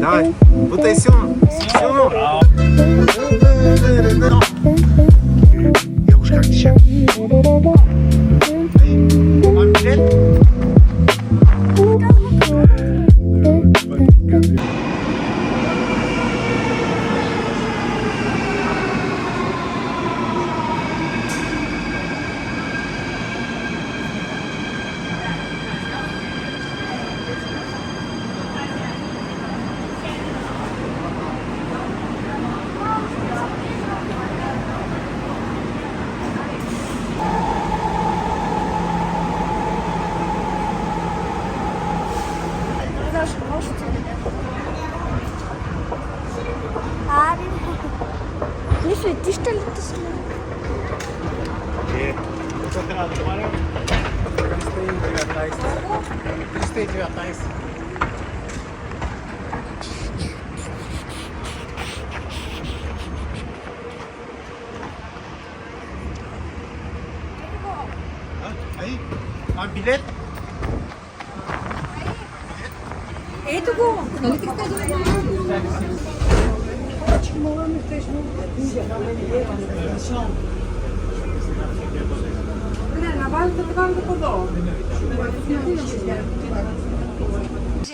Давай, бутай силно. Силно. Йогуш, как ти ще? Мам билет? Мисля, ти ще ли да сме? Какво трябва да говорим? 319. 319. Ай, а билет? Ето го! Нали ти казвам?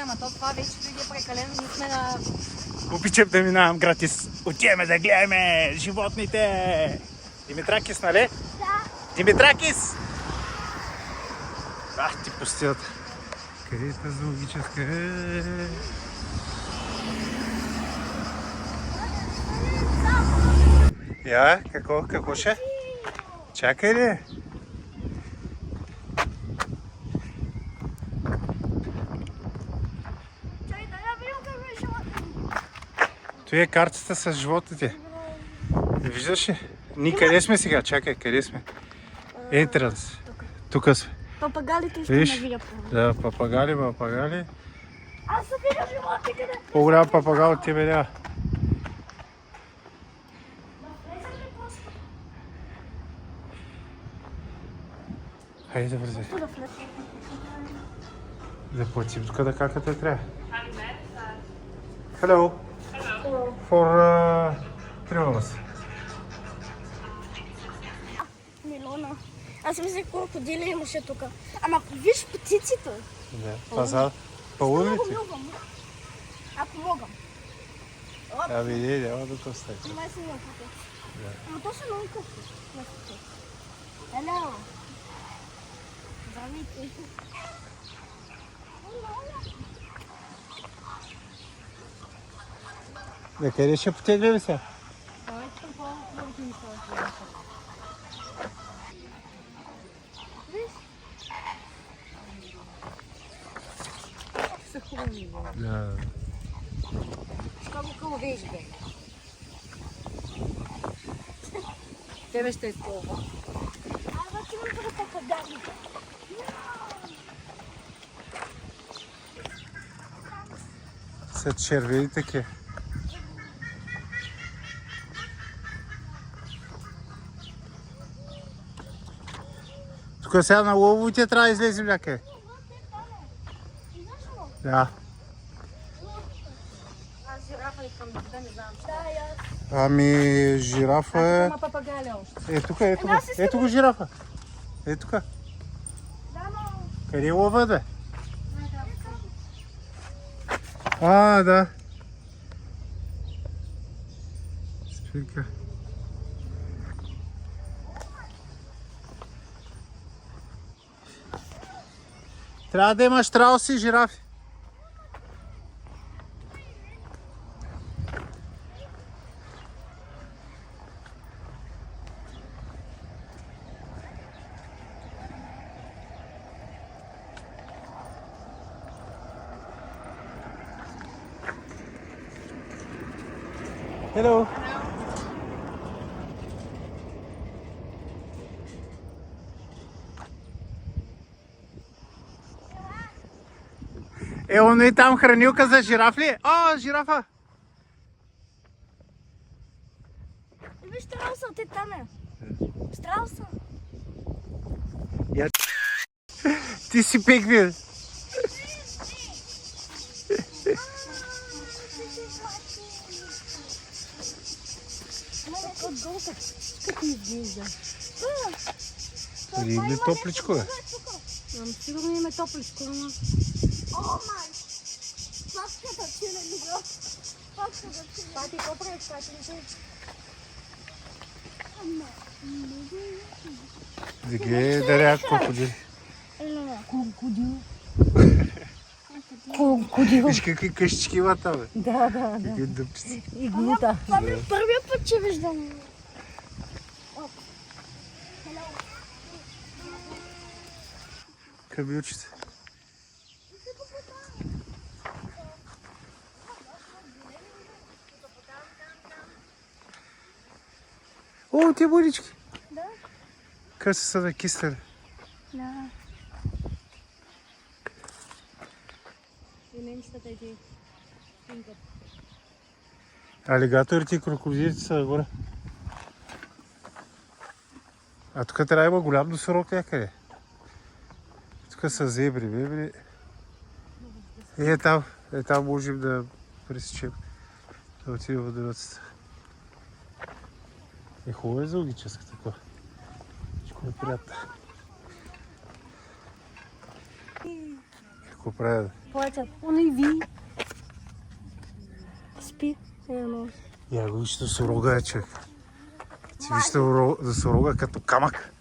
Ама то това вече дойде прекалено, ние сме на... Обичам да минавам гратис. Отиваме да гледаме животните. Димитракис, нали? Да. Димитракис! Ах, ти пустилата. Къде е тази логическа? Я, какво ще? Чакай ли? Това е картата с животните. Виждаш ли? Ние къде сме сега? Чакай, къде сме? Entrance. Тук сме. Папагалите ще Виж? навия. Да, папагали. Аз съм видял живота къде. По-голям папагал от тебе няма. Хайде да вързи. Да платим тук да каката трябва. Hello. For three. Милона. Аз мисля колко дили имаше тук. Ама виж птиците. Да, пазар. По-умни ти? Ако мога. Ами не, няма да те остави. Май си няма тук. Ама то са много къси. Hello. Здравейте. Да, къде ще потеглим сега? Са хубави, бе. Да. Какво виж, бе? Тебе ще е това. Ама ти ме да папагали. Са червени таки. Тук сега на лововите трябва да излезем някъде. Да. Аз жирафа искам да не знам. Ами жирафа е... Има папагали още. Е тук, ето го. Ето го жирафа. Е тук. Къде е лова, бе? А, да. Спинка. Трябва да имаш страуси и жирафи. Hello. Е, он и там хранилка за жираф ли? О, жирафа! Виж страуса, те там е. Страуса. Я... Ти си пиквил. Как изглежда? Или топличко е. Сигурно има топличко, но... О, май! Пачката чили ли го? Пачката чили. Пати, какво правиш, пати? Да ги е даря крокодили. Крокодил. Виж какви къщички има там, бе. Да. Какви дъпчици. И гнута. Това ми е първият път, че виждам. Камилчите. О, те бурички. Да. Къси са на кистели. Да. И менчетата иди. Пинкат. Алигаторите и крокодилите са горе. А тук трябва да има голям носорог някъде. Тук са зебри, бебри. Там можем да пресечем. Да отидем в дървацата. Хубаво е зоологическа такова. Всичко е приятно. Какво правя? Плачат. Он и ви. Спи. Я го виж носорога е, човек. Ти виж носорога като камък.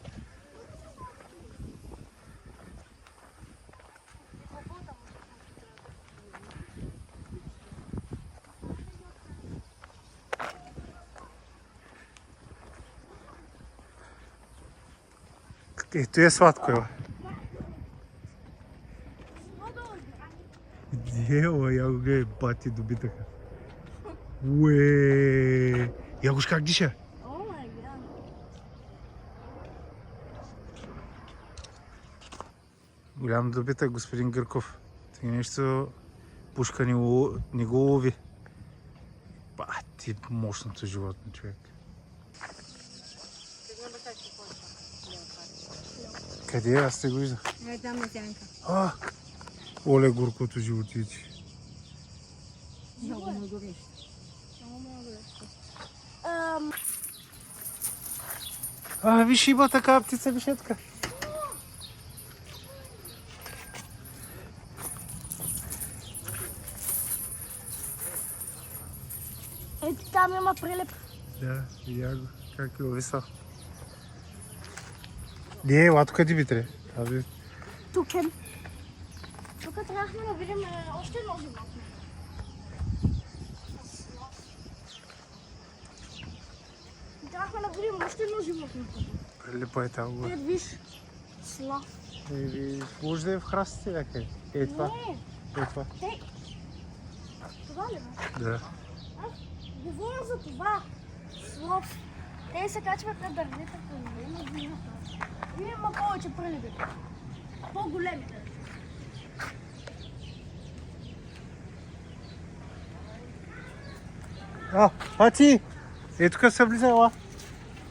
Ето е сладко, ева. Ева, я го гледай, бати добитъка. Уе! Я го как диша? О, май гад. Голям добитък, господин Гърков. Ти нещо пушка не го лови. Бати, мощното животно, човек. Къде е? Аз те го виждах. Е, там на сянка. Оле, горкото животите. Много му гориш. Виж, има такава птица бишетка. Ето там има прилеп. Да, видя го. Как е увисал. Не, ела тук, Димитре. Тук е. Тук трябвахме да видим още едно животно. Трябвахме да видим още едно животно. Прилипа е там. Ето виж. Слав. Може да е в храстите някъде. Е това. Не, Е това. това ли бе? Да. Аз говоря за това. Слов. Те се качват на дървета по време на зимата. И има повече прилеби. По-големите. А ти? Е, тук се влиза, ела.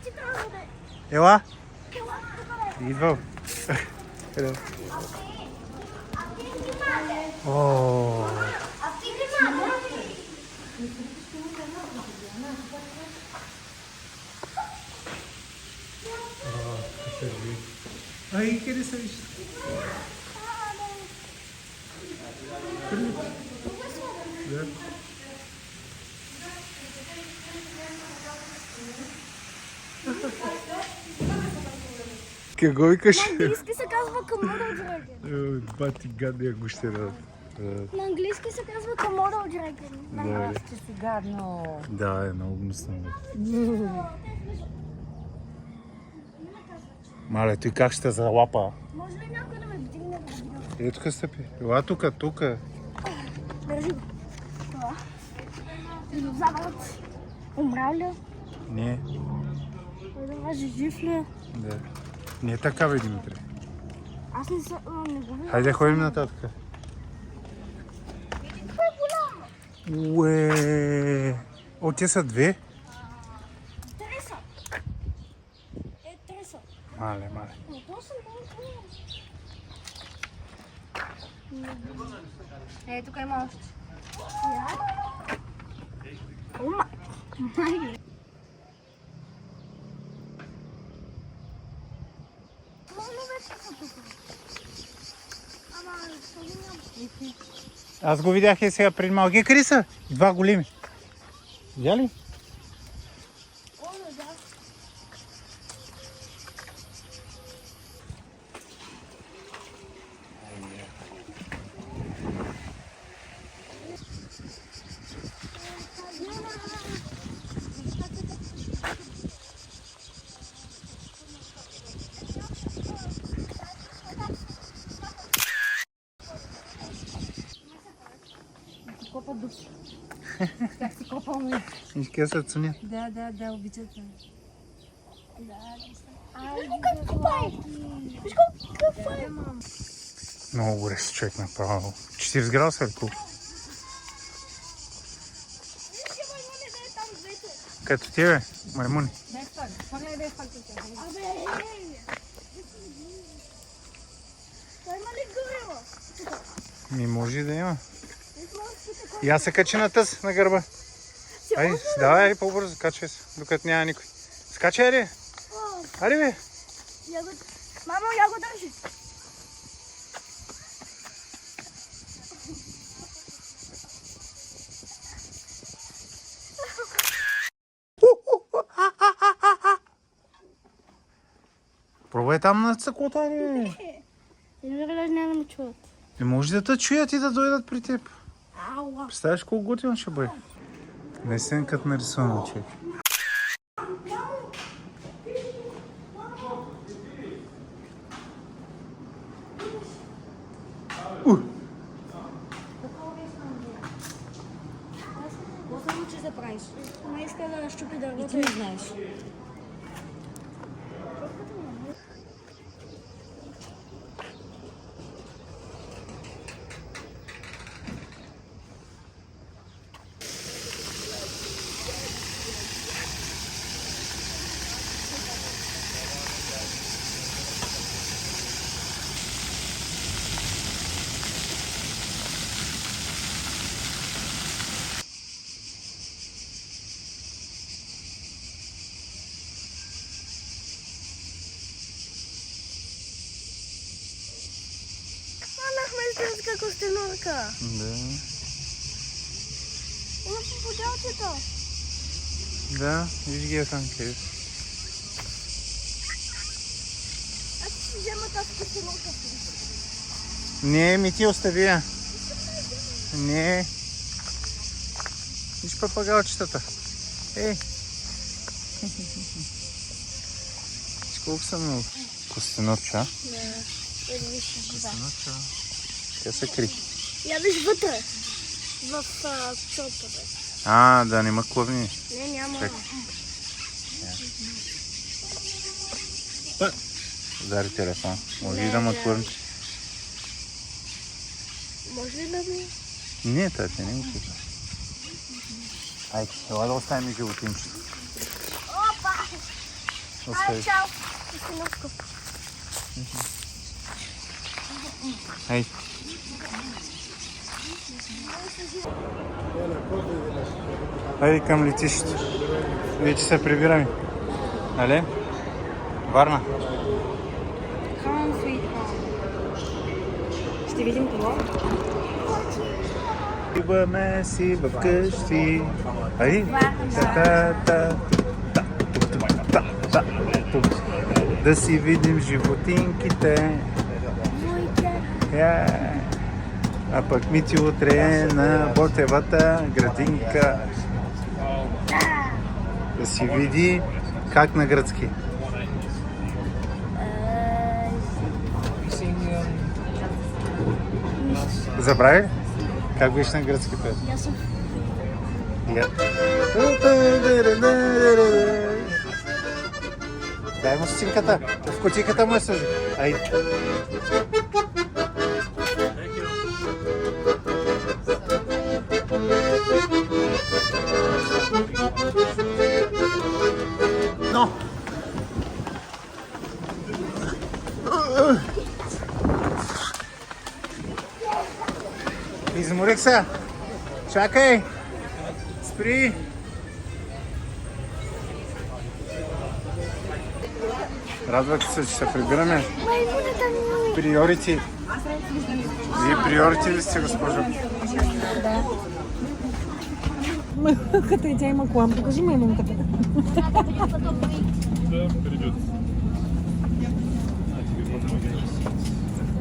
Ти трябва да е. Ела. Ела, тук да е. Идвам. Еда. А ти внимавай. О, А ти внимавай. Ай, къде са виж? Да. Какво викаш? На английски се казва Komodo dragon. Бати гадния гущера. На английски се казва Komodo dragon. Да, Ще си гадно. да, е много гнусно. Мале, той как ще залапа? Може ли някой да ме вдигне да видя? Е, тук стъпи. Ела тук. Държи го. Това. Динозавърът. Умрал ли? Не, Той да може жив ли? да. Не е така, бе, Димитре. Аз не го видя. Хайде, ходим нататък. Това е голямо. Уе! О, те са две? Три са. Три са. Мале. Но то са много. Е, тук има още. Аз го видях и сега преди малко. Къде са? Два големи. Видя ли? Копа дупки. Как си копал ми? И къде са цуня? Да, обичат ме. Много горещо човек направо. 40 градуса или колко? Като ти бе, маймуни. Дай спак. Погай дай спак от тях. Той има ли горило? Ми може и да има. И аз се качи на тъс, на гърба. Айде, давай по-бързо, качвай се, докато няма никой. Скачай ли? Айде бе. Мамо, я го държи. Пробвай там на цъклота, ли? Вероятно няма да ме чуят. Не може да те чуят и да дойдат при теб. Ауа. Представяш колко готино ще бъде? Наистина като нарисувано, човек. Какво се научи да правиш? Не иска да щупи И дървото. ти не знаеш. Станахме истинска костенурка. Да. Има по поделчето. Да, виж ги там къде. Аз ще си взема тази костенурка. Не, ми ти остави я. Не. Виж папагалчетата. Ей. Виж колко са много. Костенурча. Костенурча. Тя се кри. Я виж вътре. В пчелката. А, да, нема клъвни. Не, няма. Чакай. Удари телефон. Може ли да ме клъвни? Може ли да ми? Не, тати, не ми пита. Айде, ела да оставим животинчето. Опа! Остави. Ай, чао! Костенурка. Айде. Айде към летището. Вече се прибираме. Нали? Варна. Home sweet home. Ще видим това. Идваме си в къщи. Айде. Да си видим животинките. А пък Мити утре е на Ботевата градинка. Да си види как на гръцки. Забрави ли? Как беше на гръцки пес? Ясно. Дай му стинката. В кутийката му е съжи. Айде. Но! Изморих се. Чакай. Спри. Радвате се, че се прибираме. Маймуната ми. Приорити. Вие приорити ли сте, госпожо? Маймунката и тя има колан. Покажи маймунката.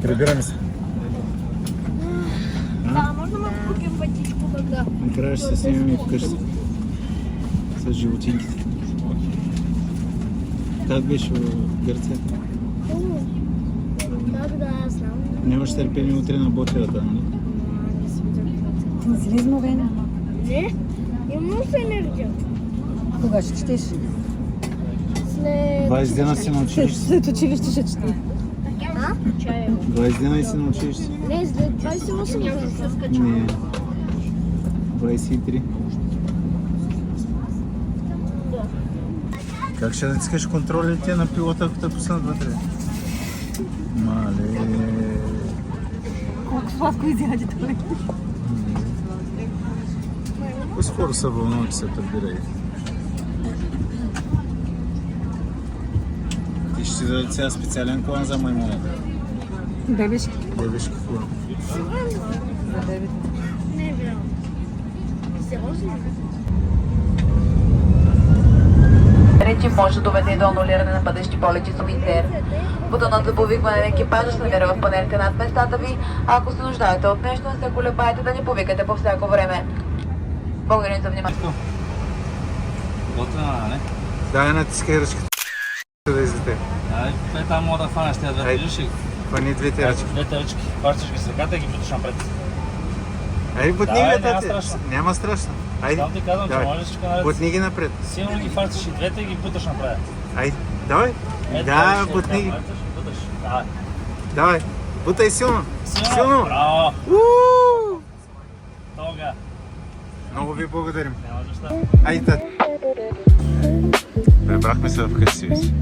Прибираме се. Да, можно да купим водичку тогда? Накрая ще се снимем и вкъщи. С животинките. Как беше в Гърция? Да, аз знам. Нямаш търпение утре на Ботевата, нали? Не си ли изморена? Не, имам се енергия. Кога ще четеш? След... 20 дена си на училище. След училище ще четеш. А? Чая. 20 дена и си на училище. Не, след 28 да се скачам. Не. 23. Как ще натискаш контролите на пилота, ако те пуснат вътре? Мале. Колко сладко изяде той. По-скоро се вълнува, че се прибира. Ти ще си дадат сега специален колан за маймуната. Бебешки. Бебешки колан. За бебето. Не, вярно. Сериозно? Речи може да доведе до анулиране на бъдещи полети с Уинтер. Бутонът за повикване на екипажа се намира в панелите над местата ви, а ако се нуждаете от нещо, не се колебаете да ни повикате по всяко време. Благодарим за вниманието. Готвена, не? Дай натискай ръчката да излете. Ай, те там мога да фанеш тези двете ръчки. Хвани двете ръчки. Двете ръчки. Хващаш ги с ръката и ги буташ напред. Ай, бутни Давай, ги, няма тате. страшно. Няма страшно. Айде. Само ти казвам, че Давай. можеш всичко наред. Бутни ги напред. Силно ги фащаш и двете и ги буташ напред. Айде. Давай. Ето, Да, виж, бутни ги. така, буташ. Давай. Давай. Бутай силно. Силно. Браво! Уу! Тога. Много ви благодарим. Няма защо. Айде, тате. Прибрахме се в къщи си.